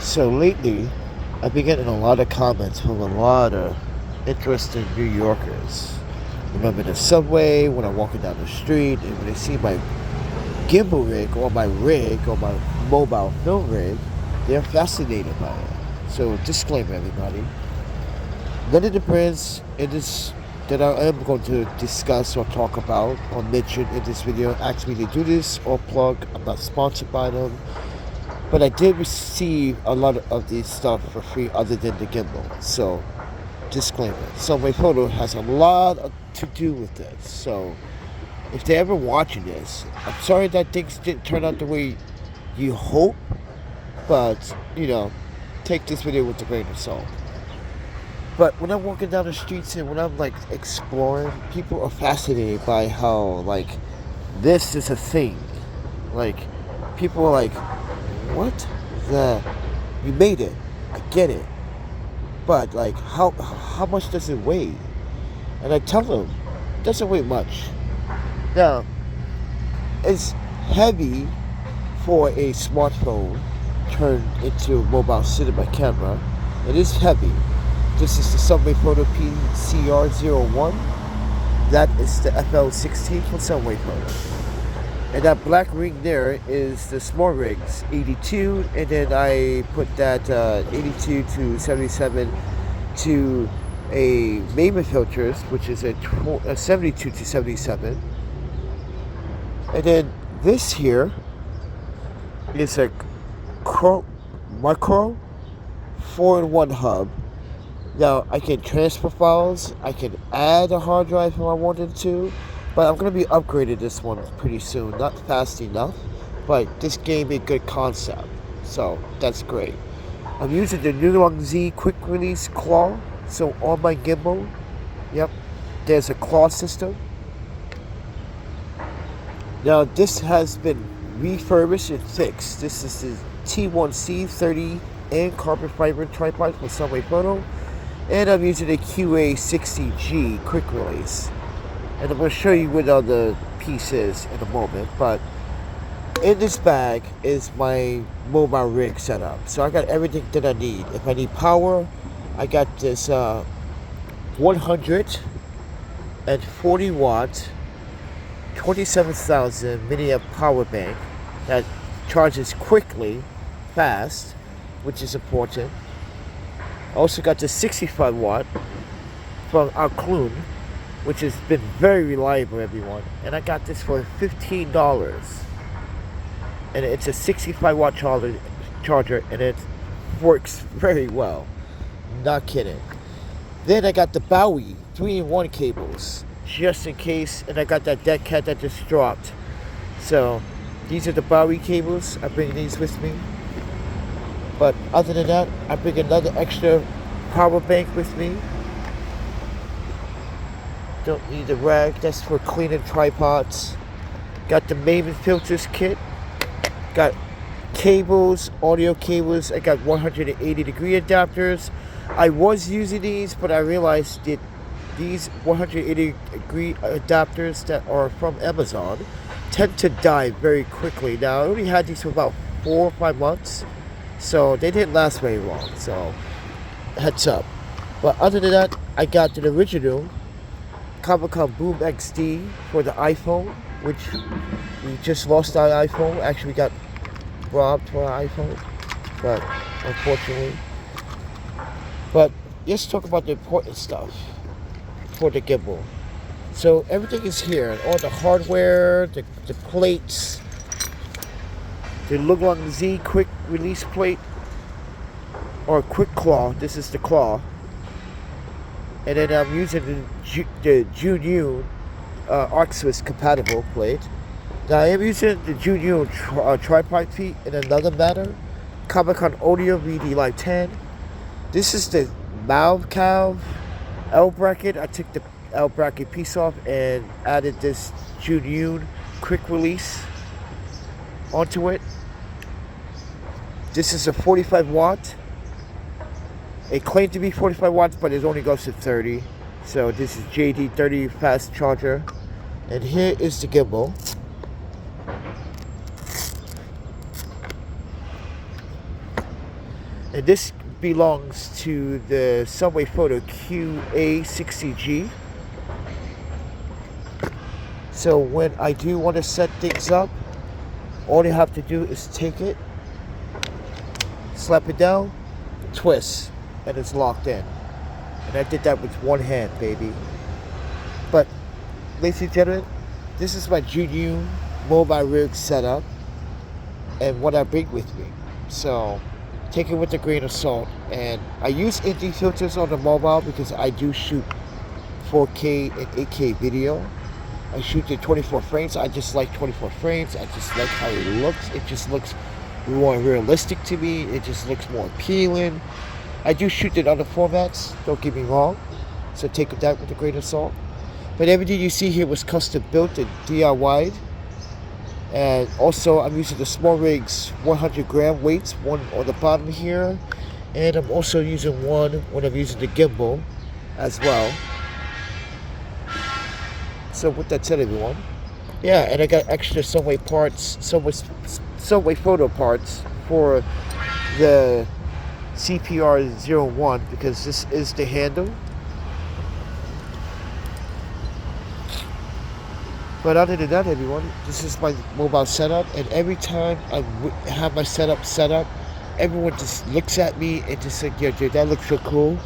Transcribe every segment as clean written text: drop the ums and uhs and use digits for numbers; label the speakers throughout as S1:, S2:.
S1: So lately, I've been getting a lot of comments from a lot of interested New Yorkers. When I'm in the subway, when I'm walking down the street, and when they see my gimbal rig or my mobile film rig, they're fascinated by it. So disclaimer, everybody. None of the brands in this that I am going to discuss or talk about or mention in this video asked me to do this or plug. I'm not sponsored by them. But I did receive a lot of these stuff for free other than the gimbal. So, disclaimer. So my photo has a lot to do with this. So, if they're ever watching this, I'm sorry that things didn't turn out the way you hope. But, take this video with a grain of salt. But when I'm walking down the streets and when I'm exploring, people are fascinated by how this is a thing. People are like, what? You made it. I get it. But how much does it weigh? And I tell them, it doesn't weigh much. Now, it's heavy for a smartphone turned into a mobile cinema camera. It is heavy. This is the Subway Photo PCR01. That is the FL16 for Subway Photo. And that black ring there is the small rigs, 82, and then I put that 82 to 77 to a Maiman filters, which is a 72 to 77. And then this here is a micro 4-in-1 hub. Now, I can transfer files, I can add a hard drive if I wanted to, but I'm going to be upgrading this one pretty soon. Not fast enough, but this gave me a good concept, so that's great. I'm using the Nulong Z quick release claw, so on my gimbal, yep, there's a claw system. Now, this has been refurbished and fixed. This is the T1C 30 and carbon fiber tripod for Subway Photo. And I'm using a QA60G quick release. And I'm going to show you what other piece is in a moment. But in this bag is my mobile rig setup. So I got everything that I need. If I need power, I got this 140 watt, 27,000 milliamp power bank that charges quickly, fast, which is important. I also got the 65 watt from our Clune, which has been very reliable, everyone. And I got this for $15. And it's a 65 watt charger, and it works very well. Not kidding. Then I got the Bowie 3-in-1 cables, just in case. And I got that dead cat that just dropped. So these are the Bowie cables. I bring these with me. But other than that, I bring another extra power bank with me. Don't need the rag, that's for cleaning tripods. Got the Maiman filters kit. Got cables, audio cables. I got 180 degree adapters. I was using these, but I realized that these 180 degree adapters that are from Amazon tend to die very quickly. Now, I only had these for about 4 or 5 months. So they didn't last very long, so heads up. But other than that, I got the original Comic-Con Boom XD for the iPhone, which we just lost our iPhone. Actually, we got robbed for our iPhone, but unfortunately. But let's talk about the important stuff for the gimbal. So everything is here, all the hardware, the plates, the Nulong Z quick release plate, or quick claw. This is the claw. And then I'm using the Junyoon Arc Swiss compatible plate. Now I am using the Junyoon tripod feet in another matter. Comic-Con Audio VD Live 10. This is the mouth calf L bracket. I took the L bracket piece off and added this Junyoon quick release onto it. This is a 45 watt. It claimed to be 45 watts, but it only goes to 30. So this is JD30 fast charger. And here is the gimbal. And this belongs to the Subway Photo QA60G. So when I do want to set things up, all you have to do is take it, slap it down, twist, and it's locked in. And I did that with one hand, baby. But, ladies and gentlemen, this is my GU mobile rig setup and what I bring with me. So, take it with a grain of salt. And I use ND filters on the mobile because I do shoot 4K and 8K video. I shoot in 24 frames. I just like 24 frames. I just like how it looks. It just looks more realistic to me. It just looks more appealing. I do shoot in other formats, don't get me wrong. So take that with a grain of salt. But everything you see here was custom built and DIY'd. And also I'm using the Small Rigs 100 gram weights, one on the bottom here. And I'm also using one when I'm using the gimbal as well. So with that said, everyone, yeah, and I got extra Subway parts, Subway photo parts for the CPR01 because this is the handle. But other than that, everyone, this is my mobile setup, and every time I have my setup set up, everyone just looks at me and just like, "Yo, dude, that looks so cool."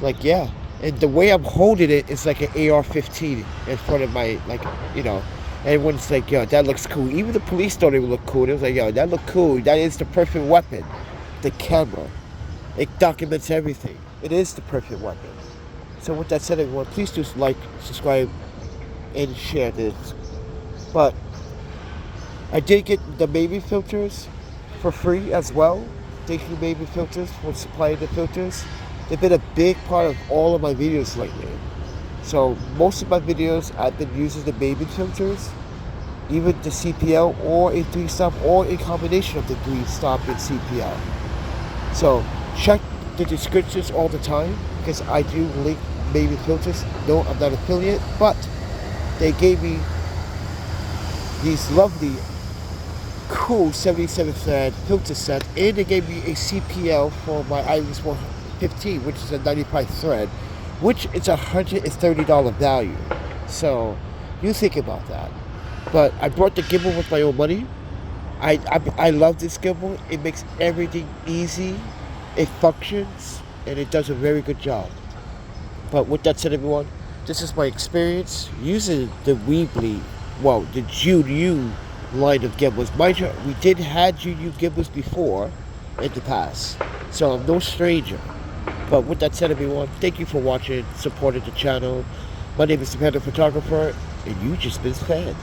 S1: Like, yeah. And the way I'm holding it is like an AR-15 in front of my, like, you know, everyone's like, "Yo, that looks cool." Even the police thought it would look cool. It was like, "Yo, that look cool. That is the perfect weapon." The camera. It documents everything. It is the perfect weapon. So with that said, everyone, please do like, subscribe, and share this. But I did get the baby filters for free as well. Thank you, Baby Filters, for supplying the filters. They've been a big part of all of my videos lately. So most of my videos, I've been using the baby filters, even the CPL or a 3-stop or a combination of the 3-stop and CPL. So check the descriptions all the time because I do link baby filters. No, I'm not an affiliate, but they gave me these lovely, cool 77 thread filter set, and they gave me a CPL for my Iris 115, which is a 95 thread, which is $130 value. So you think about that. But I brought the gimbal with my own money. I love this gimbal. It makes everything easy. It functions, and it does a very good job. But with that said, everyone, this is my experience using the Weebly, well, the GU line of gimbals. Mind you, we did have GU gimbals before in the past, so I'm no stranger. But with that said, everyone, thank you for watching, supporting the channel. My name is ThePandaPhotographer, and you just been a fan.